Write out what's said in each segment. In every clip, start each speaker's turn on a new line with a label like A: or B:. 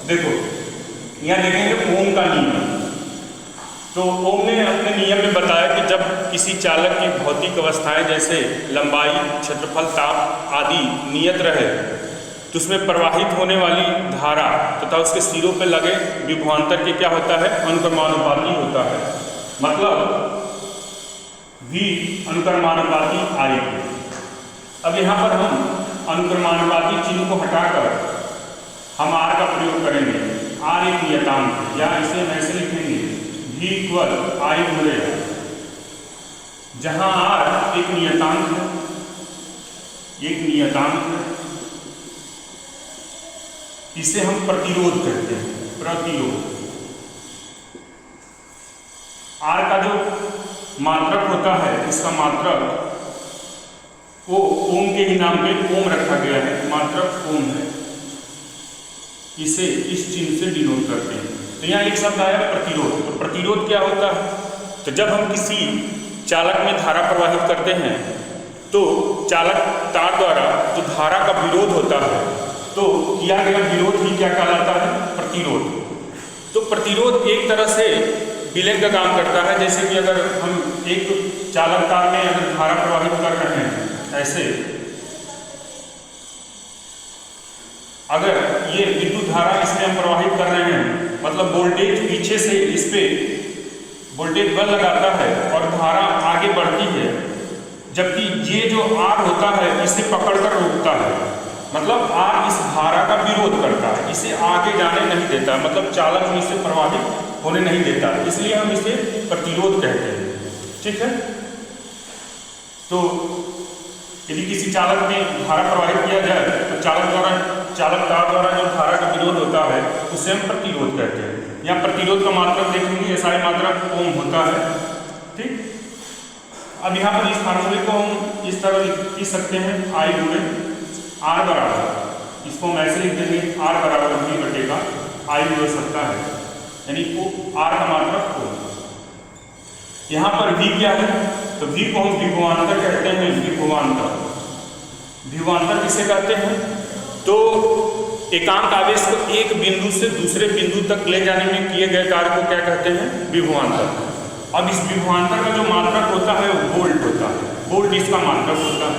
A: देखो यहाँ देखेंगे ओम का नियम। तो ओम ने अपने नियम में बताया कि जब किसी चालक की भौतिक अवस्थाएं जैसे लंबाई, क्षेत्रफल, ताप आदि नियत रहे तो उसमें प्रवाहित होने वाली धारा तथा उसके सिरों पर लगे विभवांतर के क्या होता है, अनुक्रमानुपाती होता है। मतलब V अनुक्रमानुपाती I। अब यहाँ पर हम अनुक्रमानुपाती चिन्ह को हटाकर हम R का प्रयोग करेंगे। R एक नियतांक है, या इसे हम ऐसे लिखेंगे V = I गुणे, जहाँ R एक नियतांक है, इसे हम प्रतिरोध कहते हैं। प्रतिरोध R का जो मात्रक होता है, इसका मात्रक वो ओम के ही नाम पे ओम रखा गया है, मात्रक ओम है, इसे इस चिन्ह से डिनोट करते हैं। तो यहाँ एक शब्द आया प्रतिरोध। तो प्रतिरोध क्या होता है? तो जब हम किसी चालक में धारा प्रवाहित करते हैं तो चालक तार द्वारा जो धारा का विरोध होता है, तो किया गया विरोध ही क्या कहलाता है? प्रतिरोध। तो प्रतिरोध एक तरह से विलय का काम करता है। जैसे कि अगर हम एक चालक तार में अगर धारा प्रवाहित कर रहे हैं ऐसे, अगर ये विद्युत धारा इसमें हम प्रवाहित कर रहे हैं, मतलब वोल्टेज पीछे से इस पे वोल्टेज बल लगाता है और धारा आगे बढ़ती है, जबकि ये जो R होता है इसे पकड़कर रोकता है। मतलब R इस धारा का विरोध करता है, इसे आगे जाने नहीं देता, मतलब चालक में इसे प्रवाहित होने नहीं देता, इसलिए हम इसे प्रतिरोध कहते हैं। ठीक है। तो यदि किसी चालक में धारा प्रवाहित किया जाए तो चालक तार द्वारा जो धारा का विरोध होता है उसे हम प्रतिरोध कहते हैं। यहाँ प्रतिरोध का मात्रक देखेंगे, SI मात्रक ओम होता है। ठीक। अब यहाँ पर इस फार्मूले को हम इस तरह लिख सकते हैं, I गुणे R बराबर, इसको हम ऐसे लिख देंगे, R बराबर V/I हो सकता है, यानी वो R का मात्रक ओम। यहाँ पर V क्या है? तो V को हम विभवांतर कहते हैं। विभवांतर किसे कहते हैं? तो एकांक आवेश को एक बिंदु से दूसरे बिंदु तक ले जाने में किए गए कार्य को क्या कहते हैं? विभवांतर। अब इस विभवांतर का जो मात्रक होता है वो वोल्ट होता है, वोल्ट इसका मात्रक होता है।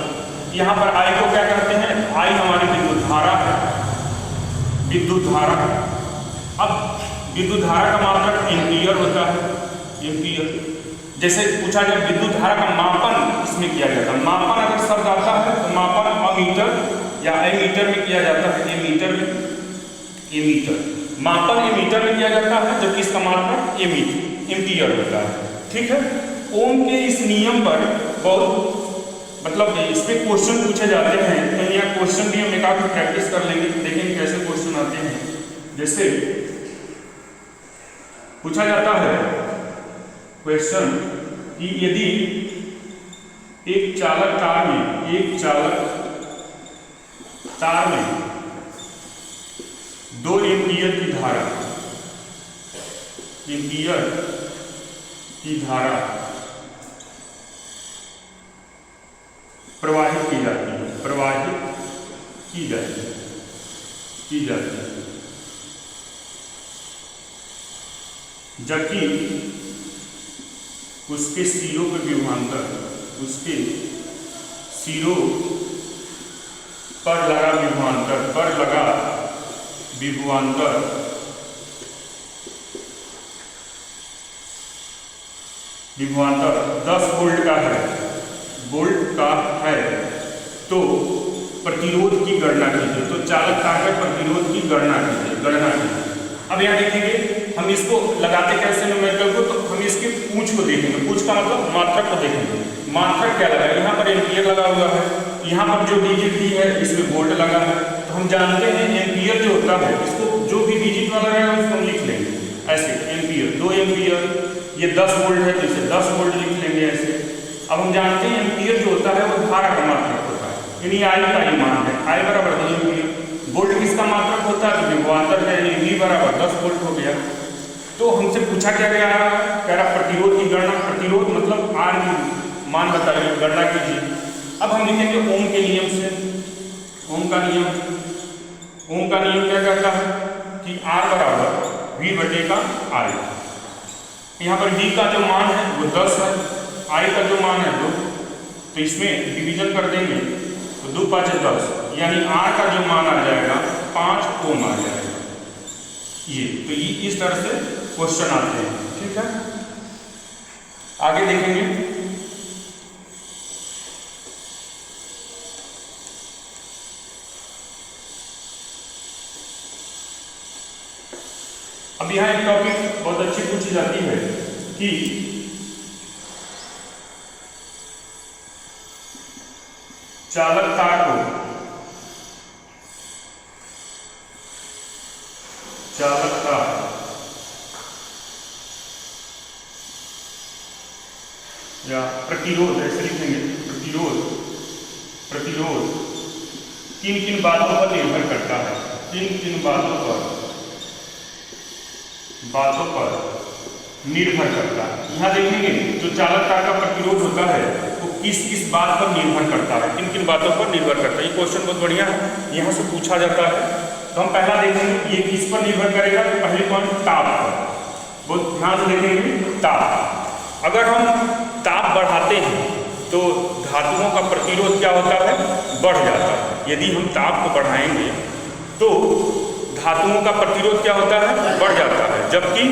A: यहाँ पर I को क्या कहते हैं? I हमारी विद्युत धारा है, विद्युत धारा। अब विद्युत धारा का मात्रक एम्पीयर होता है, एम्पीयर। जैसे पूछा जाए विद्युत धारा का मापन इसमें किया जाता है, मापन अगर शब्द आता है तो मापन अमीटर या एमीटर में किया जाता है, एमीटर में, एमीटर मापन एमीटर में किया जाता है, जबकि इसका मात्रक एम्पीयर होता है। ठीक है। ओम के इस नियम पर बहुत मतलब इस पे क्वेश्चन पूछे जाते हैं, तो यहाँ क्वेश्चन भी हम एक आध प्रैक्टिस कर लेंगे, देखेंगे कैसे क्वेश्चन आते हैं। जैसे पूछा जाता है क्वेश्चन कि यदि एक चालक तार में 2 एम्पीयर की धारा प्रवाहित की जाती है, जबकि उसके सिरों पे विभवांतर, उसके सिरों पर लगा विभवांतर विभवांतर 10 वोल्ट का है, तो प्रतिरोध की गणना कीजिए। तो चालक तार के प्रतिरोध की गणना कीजिए। अब यहाँ देखेंगे हम इसको लगाते कैसे न्यूमेरिकल को, तो हम इसके पूंछ को देखेंगे, पूंछ का मतलब मात्रक को देखेंगे। मात्रक क्या लगा है? यहाँ पर एम्पीयर लगा हुआ है, यहाँ पर जो डिजिट दी है इसमें वोल्ट लगा है। तो हम जानते हैं एम्पीयर जो होता है, इसको जो भी डिजिट वाला रहेगा उसको हम लिख लेंगे ऐसे, एम्पीयर 2 एम्पीयर, ये 10 वोल्ट है तो इसे 10 वोल्ट लिख लेंगे ऐसे। अब हम जानते हैं एम्पीयर जो होता है वो धारा का मात्रक होता है, यानी I का ही मान है, I बराबर 2 एम्पीयर। वोल्ट किसका मात्रक होता है? तो विभवांतर है, यानी V बराबर 10 वोल्ट हो गया। तो हमसे पूछा क्या गया है? कह रहा प्रतिरोध की गणना, प्रतिरोध मतलब R की मान बताइए, गणना कीजिए। अब हम लिखेंगे ओम के नियम से। ओम का नियम क्या कहता है कि R बराबर V बटे का I। यहाँ पर V का जो मान है वो 10 है, I का जो मान है 2, तो इसमें डिवीजन कर देंगे तो 2 5 10, यानी R का जो मान आ जाएगा 5 ओम आ जाएगा। ये तो ये इस तरह से क्वेश्चन आते हैं। ठीक है, आगे देखेंगे। अब यहाँ एक टॉपिक बहुत अच्छी पूछी जाती है कि चालकता या प्रतिरोध, ऐसे लिखेंगे, प्रतिरोध किन किन बातों पर निर्भर करता है, किन किन बातों पर निर्भर करता है। यहाँ देखेंगे जो चालकता का प्रतिरोध होता है वो किस किस बात पर निर्भर करता है, किन किन बातों पर निर्भर करता है। ये क्वेश्चन बहुत बढ़िया है, यहाँ से पूछा जाता है। तो हम पहला देखेंगे ये किस पर निर्भर करेगा, तो पहले पॉइंट ताप पर, बहुत ध्यान से देखेंगे। ताप, अगर हम ताप बढ़ाते हैं तो धातुओं का प्रतिरोध क्या होता है, बढ़ जाता है। यदि हम ताप को बढ़ाएंगे तो धातुओं का प्रतिरोध क्या होता है, बढ़ जाता है। जबकि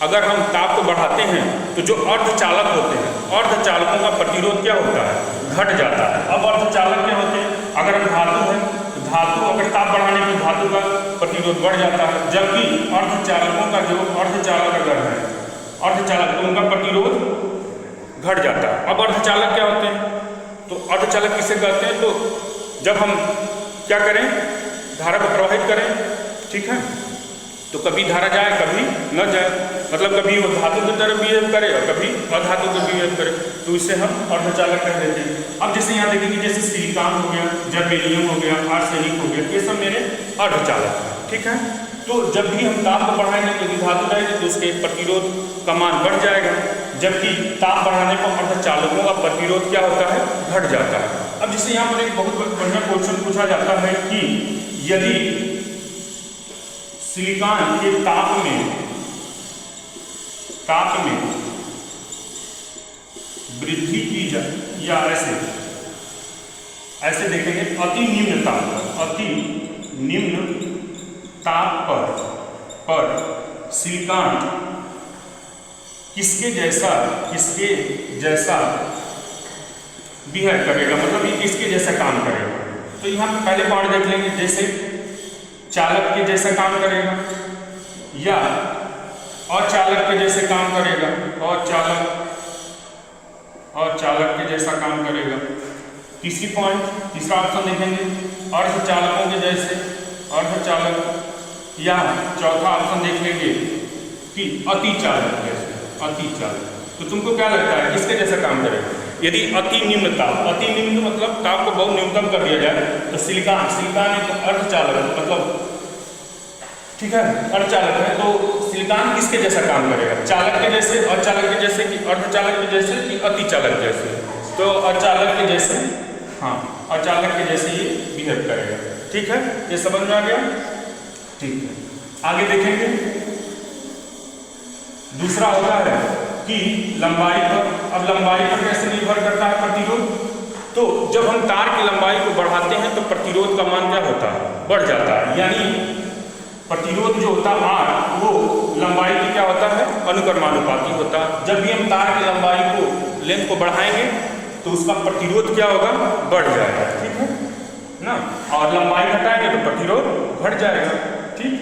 A: अगर हम ताप को बढ़ाते हैं तो जो अर्धचालक होते हैं, अर्धचालकों का प्रतिरोध क्या होता है, घट जाता है। अब अर्धचालक क्या होते हैं, अगर हम धातु है तो धातु अगर ताप बढ़ाने पर धातु का प्रतिरोध बढ़ जाता है, जबकि अर्धचालकों का जो अर्धचालक अगर है, अर्धचालक तो उनका प्रतिरोध घट जाता है। अब अर्धचालक क्या होते हैं, तो अर्धचालक किसे कहते हैं, तो जब हम क्या करें, धारा को प्रवाहित करें, ठीक है, तो कभी धारा जाए कभी न जाए, मतलब कभी वो धातु की तरफ बिहेव करे और कभी अधातु की बिहेव करे, तो इसे हम अर्धचालक कह देते हैं। अब जैसे यहाँ देखेंगे, जैसे सिलिकॉन हो गया, जर्मेनियम हो गया, आर्सेनिक हो गया, ये सब मेरे अर्धचालक हैं। ठीक है, तो जब भी हम ताप को बढ़ाएंगे तो धातु रहेगी तो उसके प्रतिरोध का मान बढ़ जाएगा, जबकि ताप बढ़ाने पर अर्धचालकों का प्रतिरोध क्या होता है, घट जाता है। अब जैसे यहाँ पर एक बहुत बढ़िया क्वेश्चन पूछा जाता है कि यदि सिलिकॉन के ताप में वृद्धि की जाए, या ऐसे देखेंगे, अति निम्न ताप पर सिलिकॉन किसके जैसा बिहेव करेगा, मतलब ये किसके जैसा काम करेगा। तो यहाँ पहले पॉइंट देख लेंगे, जैसे चालक के जैसा काम करेगा या अचालक के जैसे काम करेगा, और चालक के जैसा काम करेगा। तीसरा ऑप्शन देखेंगे, अर्धचालकों के जैसे, अर्धचालक, या चौथा ऑप्शन देख लेंगे कि अतिचालक जैसे, अतिचालक। तो तुमको क्या लगता है किसके जैसा काम करेगा? यदि अति निम्न ताप, अति निम्न मतलब ताप को बहुत न्यूनतम कर दिया जाए, तो सिलिकॉन एक अर्धचालक, मतलब ठीक है, अर्धचालक है, तो सिलिकॉन किसके जैसा काम करेगा, चालक के जैसे, अचालक के जैसे, कि अर्धचालक के जैसे, कि अतिचालक जैसे? तो अचालक के जैसे, हाँ, अचालक के जैसे ये बिहेव करेगा। ठीक है, ये समझ में आ गया? ठीक है, आगे देखेंगे। दूसरा होता है कि लंबाई पर। अब लंबाई पर कैसे निर्भर करता है प्रतिरोध? तो जब हम तार की लंबाई को बढ़ाते हैं तो प्रतिरोध का मान क्या होता है, बढ़ जाता है। यानी प्रतिरोध जो होता है R, वो लंबाई की क्या होता है, अनुक्रमानुपाती होता है। जब भी हम तार की लंबाई को, लेंथ को बढ़ाएंगे तो उसका प्रतिरोध क्या होगा, बढ़ जाएगा। ठीक है ना, और लंबाई घटाएंगे तो प्रतिरोध घट जाएगा। ठीक,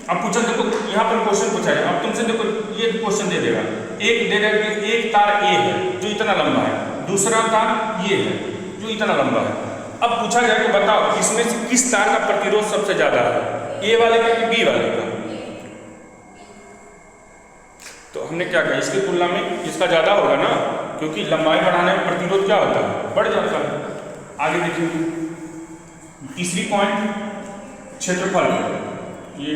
A: अब पूछा, देखो यहाँ पर क्वेश्चन पूछा है, अब तुमसे देखो ये क्वेश्चन दे देगा, एक दे देगा कि एक तार A है जो इतना लंबा है, दूसरा तार ये है जो इतना लंबा है। अब पूछा जाए कि बताओ इसमें से किस तार का प्रतिरोध सबसे ज्यादा है, A वाले का कि B वाले का? तो हमने क्या कहा, इसकी तुलना में इसका ज्यादा होगा ना, क्योंकि लंबाई बढ़ाने में प्रतिरोध क्या होता है, बढ़ जाता है। आगे देखिए, तीसरी पॉइंट क्षेत्रफल। ये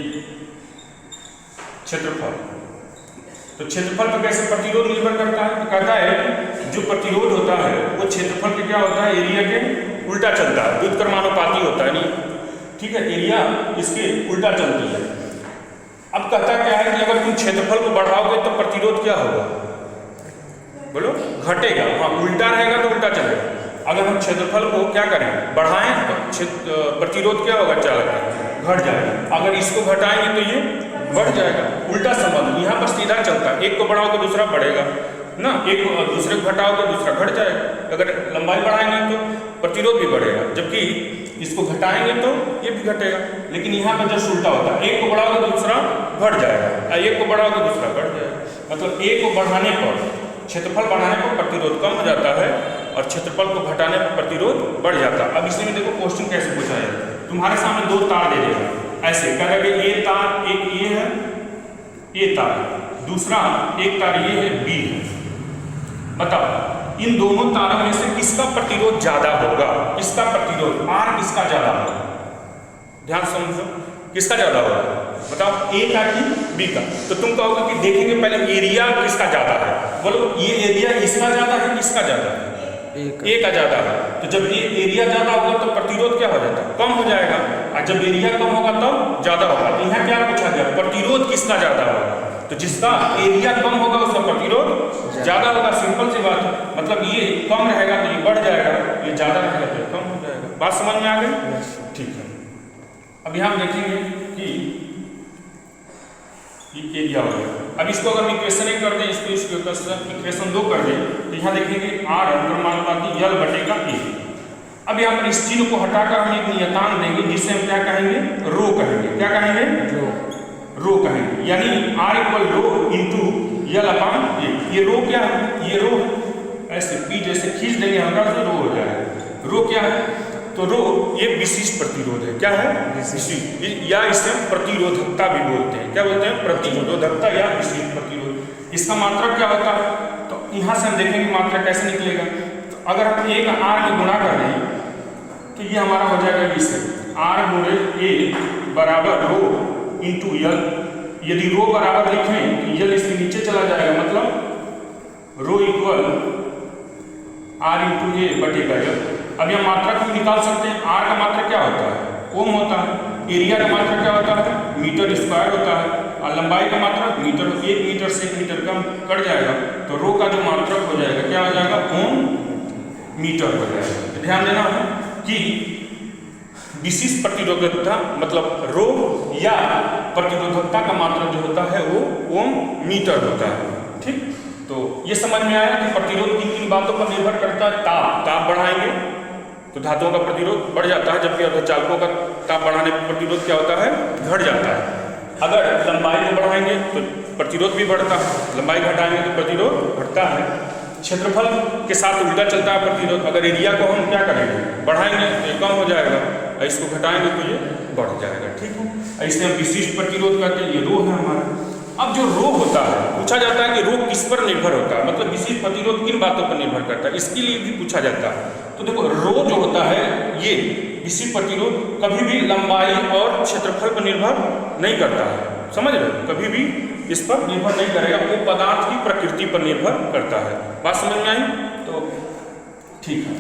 A: क्षेत्रफल, तो क्षेत्रफल पर कैसे प्रतिरोध निर्भर करता है? तो कहता है जो प्रतिरोध होता है वो क्षेत्रफल के क्या होता है, एरिया के उल्टा चलता है, व्युत्क्रमानुपाती होता है। नहीं, ठीक है, एरिया इसके उल्टा चलती है। अब कहता क्या है कि अगर तुम क्षेत्रफल को बढ़ाओगे तो प्रतिरोध क्या होगा? बोलो, घटेगा। हाँ, उल्टा रहेगा तो उल्टा चलेगा। अगर हम क्षेत्रफल को क्या करें, बढ़ाएं तो प्रतिरोध क्या होगा? चालक घट जाएगा। अगर इसको घटाएंगे तो ये बढ़ जाएगा। उल्टा संबंध यहाँ पर सीधा चलता है, एक को बढ़ाओ तो दूसरा बढ़ेगा ना, एक दूसरे को घटाओ तो दूसरा घट जाएगा। अगर लंबाई बढ़ाएंगे तो प्रतिरोध भी बढ़ेगा, जबकि इसको घटाएंगे तो ये भी घटेगा। लेकिन यहाँ पर जस्ट उल्टा होता है, एक को बढ़ाओ तो दूसरा घट जाएगा, एक को बढ़ाओ तो दूसरा घट जाएगा। मतलब एक को बढ़ाने पर, क्षेत्रफल बढ़ाने पर प्रतिरोध कम हो जाता है और क्षेत्रफल को घटाने पर प्रतिरोध बढ़ जाता है। अब इसी में देखो क्वेश्चन कैसे पूछा है। तुम्हारे सामने दो तार दे देगा, ऐसे कह रहे ये तार, एक ये है, ये तार, दूसरा एक तार ये है, बी है। बताओ इन दोनों तारों में से किसका प्रतिरोध ज्यादा होगा? किसका प्रतिरोध आर किसका ज्यादा होगा? ध्यान समझो, किसका ज्यादा होगा? बताओ, ए का कि बी का? तो तुम कहोगे कि देखेंगे पहले एरिया किसका ज्यादा है। बोलो, ये एरिया इसका ज्यादा है, किसका ज्यादा है? ए का ज्यादा है। तो जब ये एरिया ज्यादा होगा तो प्रतिरोध क्या हो जाता है? कम हो जाएगा। और जब एरिया कम होगा तो ज्यादा होगा। तो यहाँ क्या पूछा गया? प्रतिरोध किसका ज्यादा होगा? तो जिसका एरिया कम होगा उसका प्रतिरोध ज्यादा होगा। सिंपल सी बात है। मतलब ये कम रहेगा तो ये बढ़ जाएगा, ये ज्यादा रहेगा तो ये कम हो जाएगा। बात समझ में आ गई? ठीक है। अब यहाँ देखेंगे कि ये एरिया हो गया। अब इसको अगर हम इक्वेशन एक कर दें, इसको इक्वेशन 2 कर दें, तो यहाँ देखेंगे आर अनुक्रमानुपाती यल बटेगा ए। अब यहाँ पर इस चिन्ह को हटाकर हम एक नियतांक देंगे जिसे हम क्या कहेंगे? रो कहेंगे। क्या कहेंगे? रो कहेंगे। यानी R equal rho into L upon A. ये रो क्या है? ये रो ऐसे पी जैसे खींच देंगे हल्का से, रो हो जाएगा। रो क्या है? तो रो ये विशिष्ट प्रतिरोध है। क्या है? विशिष्ट, या इसे प्रतिरोधकता भी बोलते हैं। क्या बोलते हैं? प्रतिरोधकता या विशिष्ट प्रतिरोध। इसका मात्रक क्या होता है? तो यहाँ से हम देखेंगे मात्रक कैसे निकलेगा। तो अगर हम ए का आर में गुणा कर रहे हैं तो ये हमारा हो जाएगा इससे आर गुणे ए बराबर रो इंटू यल। यदि रो बराबर लिखें तो यल इसके नीचे चला जाएगा, मतलब रो इक्वल आर इंटू ए बटेगा यल। अब यह मात्रक भी निकाल सकते हैं। आर का मात्रक क्या होता है? ओम होता है। एरिया का मात्रक क्या होता है? मीटर स्क्वायर होता है। और लंबाई का मात्रक मीटर, 1 मीटर से 1 मीटर कम कट जाएगा तो रो का जो मात्रक हो जाएगा क्या हो जाएगा? ओम मीटर हो जाएगा। तो ध्यान देना है कि विशिष्ट प्रतिरोधकता मतलब रो या प्रतिरोधकता का मात्रक जो होता है वो ओम मीटर होता है। ठीक, तो ये समझ में आया कि प्रतिरोध किन किन बातों पर निर्भर करता है। ताप बढ़ाएंगे तो धातुओं का प्रतिरोध बढ़ जाता है, जबकि अर्धचालकों का ताप बढ़ाने पर प्रतिरोध क्या होता है? घट जाता है। अगर लंबाई को बढ़ाएंगे तो प्रतिरोध भी बढ़ता है, लंबाई घटाएंगे तो प्रतिरोध घटता है। क्षेत्रफल के साथ उल्टा चलता है प्रतिरोध। अगर एरिया को हम क्या करेंगे? बढ़ाएंगे तो ये कम हो जाएगा, और इसको घटाएंगे तो ये बढ़ जाएगा। ठीक है, इससे हम विशिष्ट प्रतिरोध करते हैं। ये रो है हमारा। अब जो रो होता है, पूछा जाता है कि रो किस पर निर्भर होता है, मतलब विशिष्ट प्रतिरोध किन बातों पर निर्भर करता है, इसके लिए भी पूछा जाता है। तो देखो, रो जो होता है ये विशिष्ट प्रतिरोध कभी भी लंबाई और क्षेत्रफल पर निर्भर नहीं करता है। समझ रहे हो? कभी भी इस पर निर्भर नहीं करेगा, वो पदार्थ की प्रकृति पर निर्भर करता है। बात समझ में आई? तो ठीक है।